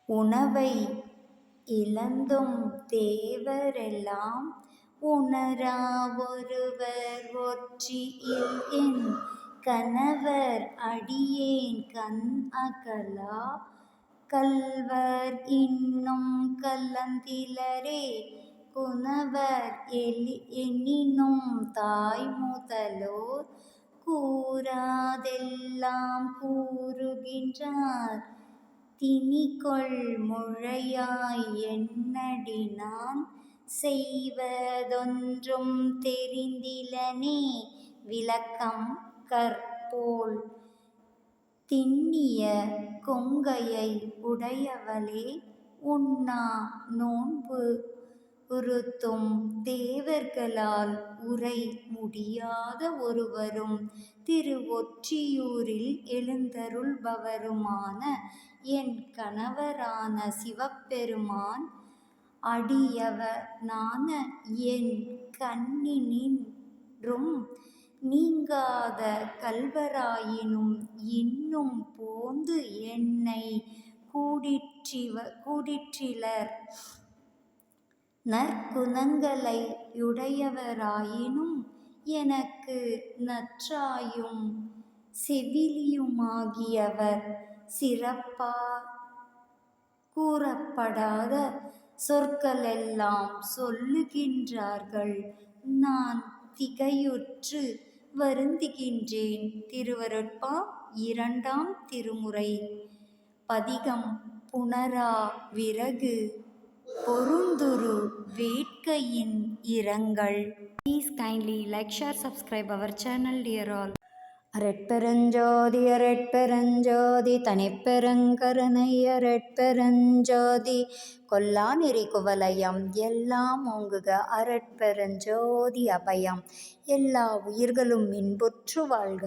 உணவை இழந்தும் தேவரெல்லாம் உணரா ஒருவர் ஒற்றியில் என் கணவர் அடியேன் கண் அகலா கள்வர் இன்னும் கலந்திலரே குணவர் எனினும் தாய் முதலோர் கூறாதெல்லாம் கூறுகின்றார் திணிகொள் முழையாய் என்னடினான் செய்வதொன்றும் தெரிந்திலனே விளக்கம் கற்போல் திண்ணிய கொங்கையை உடையவளே உண்ணா நோன்பு உறுத்தும் தேவர்களால் உரை முடியாத ஒருவரும் திருவொற்றியூரில் எழுந்தருள்பவருமான என் கணவரான சிவபெருமான் அடியவனான என் கண்ணினின்றும் நீங்காத கள்வராயினும் இன்னும் போந்து என்னை கூடிற்றிலர் நற்குணங்களையுடையவராயினும் எனக்கு நற்றாயும் செவிலியுமாகியவர் சிறப்பாற் கூறப்படாத சொற்களெல்லாம் சொல்லுகின்றார்கள். நான் திகையுற்று வருந்துகின்றேன். திருவருட்பா 2ஆம் திருமுறை பதிகம் புணரா விறகு பொருந்துறு வேட்கையின் இரங்கல். Please kindly like, share, subscribe our channel, dear all. அரட்பெருஞ்சோதி அரட்பெருஞ்சோதி தனிப்பெருங்கருணை அரட்பெருஞ்சோதி கொல்லா நெறி குவலயம் எல்லாம் ஓங்குக அரட்பெருஞ்சோதி அபயம் எல்லா உயிர்களும் இன்புற்று வாழ்க.